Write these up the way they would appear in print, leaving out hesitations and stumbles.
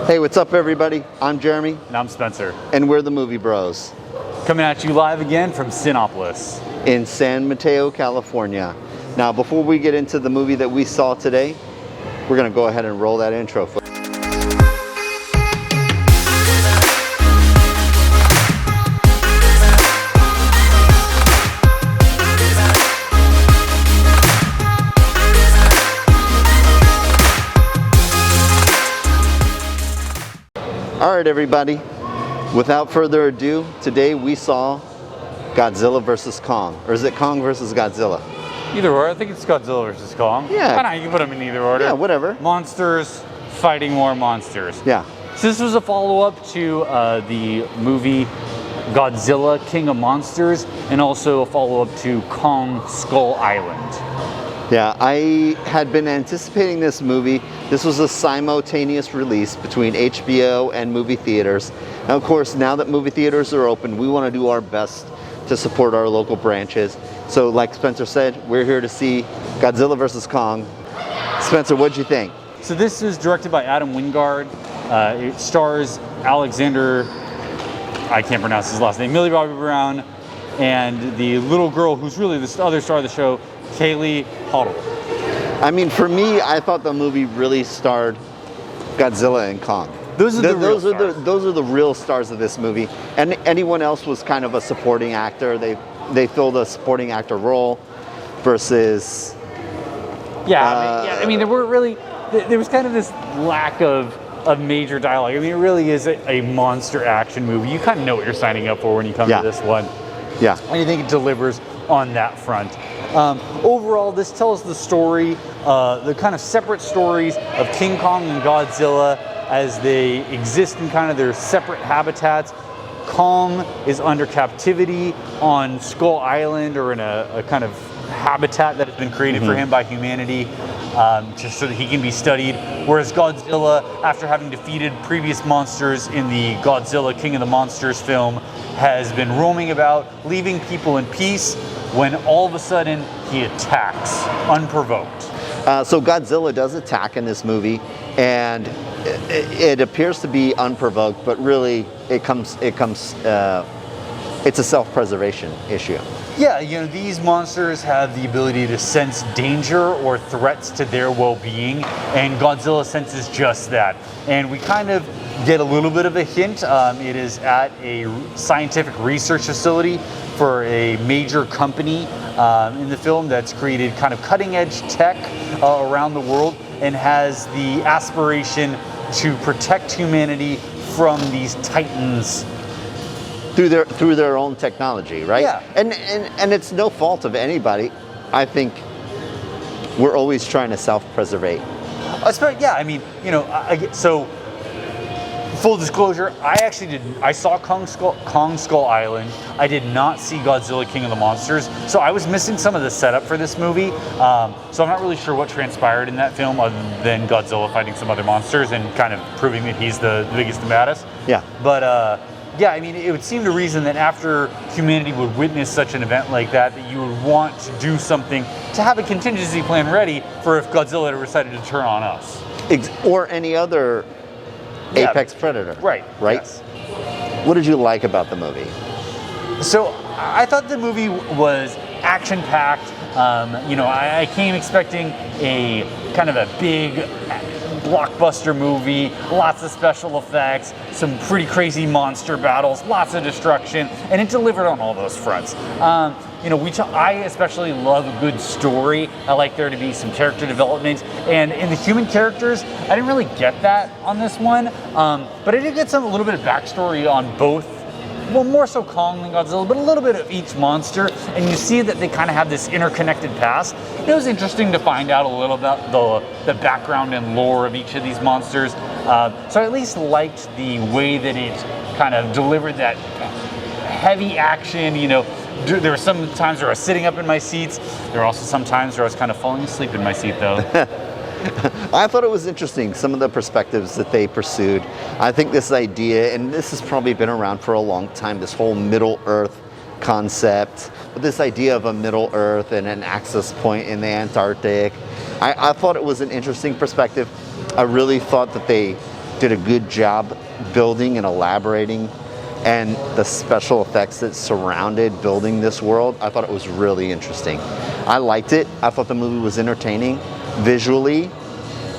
Hey, what's up everybody? I'm Jeremy. And I'm Spencer. And we're the Movie Bros. Coming at you live again from Cinepolis. In San Mateo, California. Now, before we get into the movie that we saw today, we're gonna go ahead and roll that intro. All right, everybody. Without further ado, today we saw Godzilla versus Kong. Or is it Kong versus Godzilla? Either or. I think it's Godzilla versus Kong. Yeah. Why not? You can put them in either order. Yeah, whatever. Monsters fighting more monsters. Yeah. So this was a follow-up to the movie Godzilla, King of Monsters, and also a follow-up to Kong Skull Island. Yeah, I had been anticipating this movie. This was a simultaneous release between HBO and movie theaters. Now, of course, now that movie theaters are open, we want to do our best to support our local branches. So like Spencer said, we're here to see Godzilla vs. Kong. Spencer, what'd you think? So this is directed by Adam Wingard. It stars Alexander, I can't pronounce his last name, Millie Bobby Brown, and the little girl who's really the other star of the show, Kaylee Hoddle. I mean, for me, I thought the movie really starred Godzilla and Kong. Those are the real stars of this movie. And anyone else was kind of a supporting actor. They filled a supporting actor role versus... I mean, there weren't really... There was kind of this lack of major dialogue. I mean, it really is a monster action movie. You kind of know what you're signing up for when you come to this one. Yeah. And I think it delivers on that front. Overall, this tells the story, the kind of separate stories of King Kong and Godzilla as they exist in kind of their separate habitats. Kong is under captivity on Skull Island, or in a kind of habitat that has been created for him by humanity, just so that he can be studied. Whereas Godzilla, after having defeated previous monsters in the Godzilla King of the Monsters film, has been roaming about, leaving people in peace, when all of a sudden he attacks, unprovoked. So Godzilla does attack in this movie, and it appears to be unprovoked, but really it's a self-preservation issue. Yeah, you know, these monsters have the ability to sense danger or threats to their well-being, and Godzilla senses just that. And we kind of get a little bit of a hint. It is at a scientific research facility for a major company in the film that's created kind of cutting-edge tech around the world, and has the aspiration to protect humanity from these titans through their own technology, right? Yeah. And it's no fault of anybody. I think we're always trying to self-preservate. Yeah, I mean, you know, so full disclosure, I saw Kong Skull Island. I did not see Godzilla King of the Monsters, so I was missing some of the setup for this movie. So I'm not really sure what transpired in that film, other than Godzilla fighting some other monsters and kind of proving that he's the biggest and baddest. Yeah. But yeah, I mean, it would seem to reason that after humanity would witness such an event like that, that you would want to do something to have a contingency plan ready for if Godzilla ever decided to turn on us. Or any other apex predator. Right. Yes. What did you like about the movie? So I thought the movie was action-packed. You know, I came expecting a kind of a big blockbuster movie, lots of special effects, some pretty crazy monster battles, lots of destruction, and it delivered on all those fronts. You know, I especially love a good story. I like there to be some character development, and in the human characters, I didn't really get that on this one, but I did get a little bit of backstory on both. Well, more so Kong than Godzilla, but a little bit of each monster, and you see that they kind of have this interconnected past. It was interesting to find out a little about the background and lore of each of these monsters. So I at least liked the way that it kind of delivered that heavy action. You know, there were some times where I was sitting up in my seats. There were also some times where I was kind of falling asleep in my seat, though. I thought it was interesting, some of the perspectives that they pursued. I think this idea, and this has probably been around for a long time, this whole Middle Earth concept, but this idea of a Middle Earth and an access point in the Antarctic. I thought it was an interesting perspective. I really thought that they did a good job building and elaborating, and the special effects that surrounded building this world, I thought it was really interesting. I liked it. I thought the movie was entertaining visually,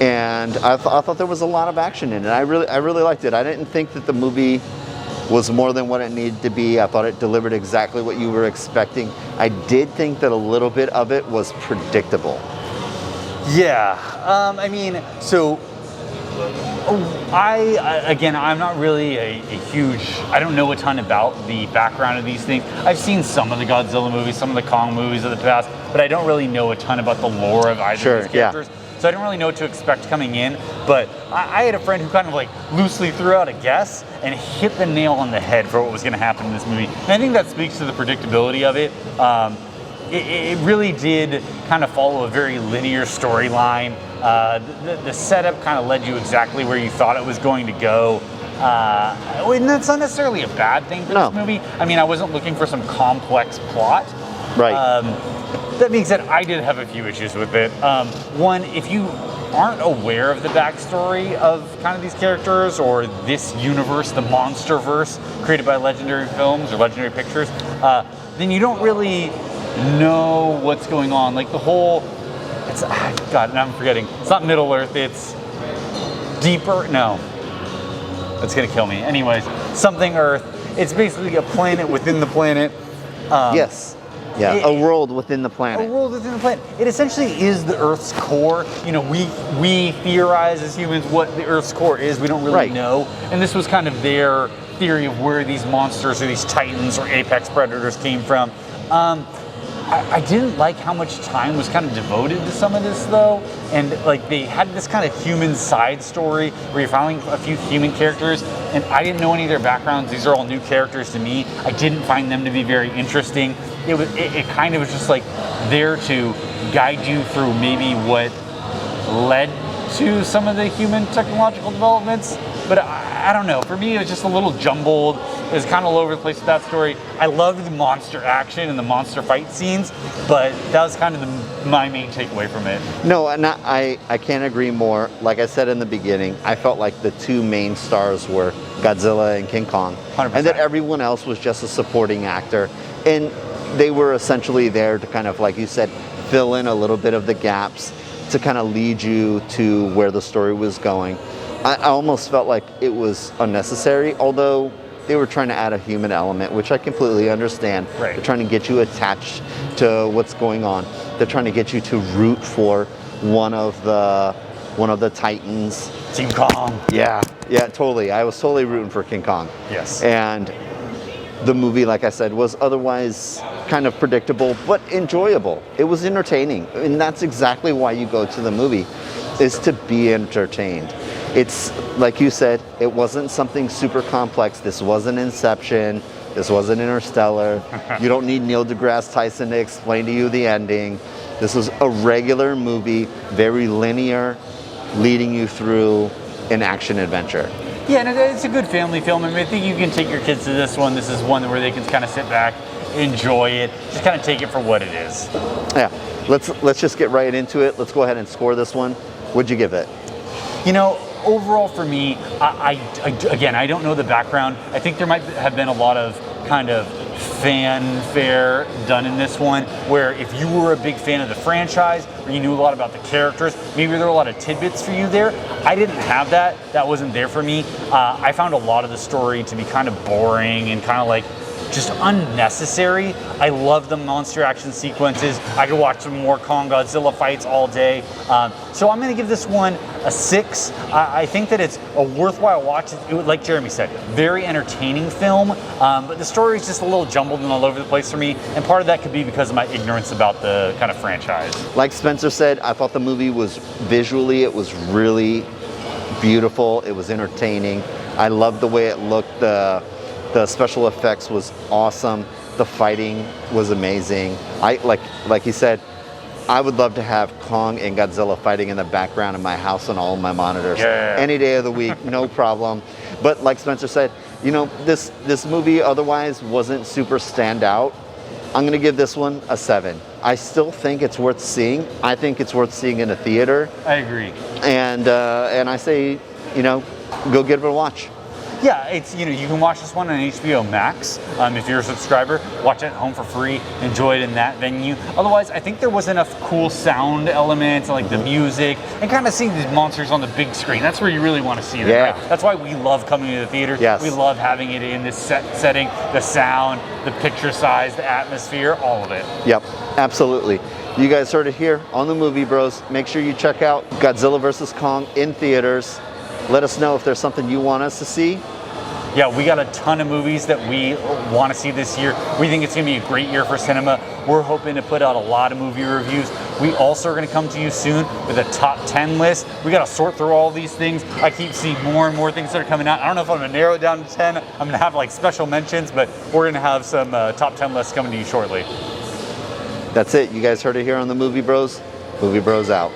and I thought there was a lot of action in it. I really liked it. I didn't think that the movie was more than what it needed to be. I thought it delivered exactly what you were expecting. I did think that a little bit of it was predictable. Yeah, I mean, so I'm not really a huge, I don't know a ton about the background of these things. I've seen some of the Godzilla movies, some of the Kong movies of the past, but I don't really know a ton about the lore of either of these characters. Yeah. So I didn't really know what to expect coming in, but I had a friend who kind of like loosely threw out a guess and hit the nail on the head for what was going to happen in this movie. And I think that speaks to the predictability of it. It really did kind of follow a very linear storyline. The setup kind of led you exactly where you thought it was going to go. And that's not necessarily a bad thing for this movie. I mean, I wasn't looking for some complex plot. Right. That being said, I did have a few issues with it. One, if you aren't aware of the backstory of kind of these characters or this universe, the monsterverse created by Legendary Films or Legendary Pictures, then you don't really know what's going on. Like the whole, God, now I'm forgetting. It's not Middle Earth, it's Deeper, no. That's gonna kill me. Anyways, something Earth. It's basically a planet within the planet. Yes. Yeah, a world within the planet. A world within the planet. It essentially is the Earth's core. You know, we theorize as humans what the Earth's core is. We don't really know. And this was kind of their theory of where these monsters or these titans or apex predators came from. I didn't like how much time was kind of devoted to some of this though, and like they had this kind of human side story where you're following a few human characters, and I didn't know any of their backgrounds. These are all new characters to me. I didn't find them to be very interesting. It kind of was just like there to guide you through maybe what led to some of the human technological developments, but I don't know. For me, it was just a little jumbled. It was kind of all over the place with that story. I loved the monster action and the monster fight scenes, but that was kind of my main takeaway from it. No, and I can't agree more. Like I said in the beginning, I felt like the two main stars were Godzilla and King Kong, 100%. and that everyone else was just a supporting actor. And they were essentially there to kind of, like you said, fill in a little bit of the gaps to kind of lead you to where the story was going. I almost felt like it was unnecessary, although they were trying to add a human element, which I completely understand. Right. They're trying to get you attached to what's going on. They're trying to get you to root for one of the titans. Team Kong. Yeah, totally. I was totally rooting for King Kong. Yes. And the movie, like I said, was otherwise kind of predictable, but enjoyable. It was entertaining. And that's exactly why you go to the movie, is to be entertained. It's, like you said, it wasn't something super complex. This wasn't Inception. This wasn't Interstellar. You don't need Neil deGrasse Tyson to explain to you the ending. This was a regular movie, very linear, leading you through an action adventure. Yeah, and it's a good family film. I mean, I think you can take your kids to this one. This is one where they can kind of sit back, enjoy it, just kind of take it for what it is. Yeah, let's just get right into it. Let's go ahead and score this one. What'd you give it? You know, overall for me, again, I don't know the background. I think there might have been a lot of kind of fanfare done in this one, where if you were a big fan of the franchise or you knew a lot about the characters, maybe there were a lot of tidbits for you there. I didn't have that. That wasn't there for me. I found a lot of the story to be kind of boring and kind of like just unnecessary. I love the monster action sequences. I could watch some more Kong Godzilla fights all day. So I'm gonna give this one a 6. I think that it's a worthwhile watch. It would, like Jeremy said, very entertaining film, but the story is just a little jumbled and all over the place for me, and part of that could be because of my ignorance about the kind of franchise. Like Spencer said, I thought the movie was visually, it was really beautiful. It was entertaining. I loved the way it looked. The special effects was awesome. The fighting was amazing. Like you said, I would love to have Kong and Godzilla fighting in the background in my house on all of my monitors. Yeah. Any day of the week, no problem. But like Spencer said, you know, this movie otherwise wasn't super standout. I'm gonna give this one a 7. I still think it's worth seeing. I think it's worth seeing in a theater. I agree. And I say, you know, go give it a watch. Yeah, it's, you know, you can watch this one on HBO Max. If you're a subscriber, watch it at home for free, enjoy it in that venue. Otherwise, I think there was enough cool sound elements, like the music, and kind of seeing these monsters on the big screen. That's where you really want to see them. Yeah. Right? That's why we love coming to the theater. Yes. We love having it in this setting, the sound, the picture size, the atmosphere, all of it. Yep, absolutely. You guys heard it here on the Movie Bros. Make sure you check out Godzilla vs. Kong in theaters. Let us know if there's something you want us to see. Yeah, we got a ton of movies that we want to see this year. We think it's going to be a great year for cinema. We're hoping to put out a lot of movie reviews. We also are going to come to you soon with a top 10 list. We got to sort through all these things. I keep seeing more and more things that are coming out. I don't know if I'm going to narrow it down to 10. I'm going to have like special mentions, but we're going to have some top 10 lists coming to you shortly. That's it. You guys heard it here on the Movie Bros. Movie Bros out.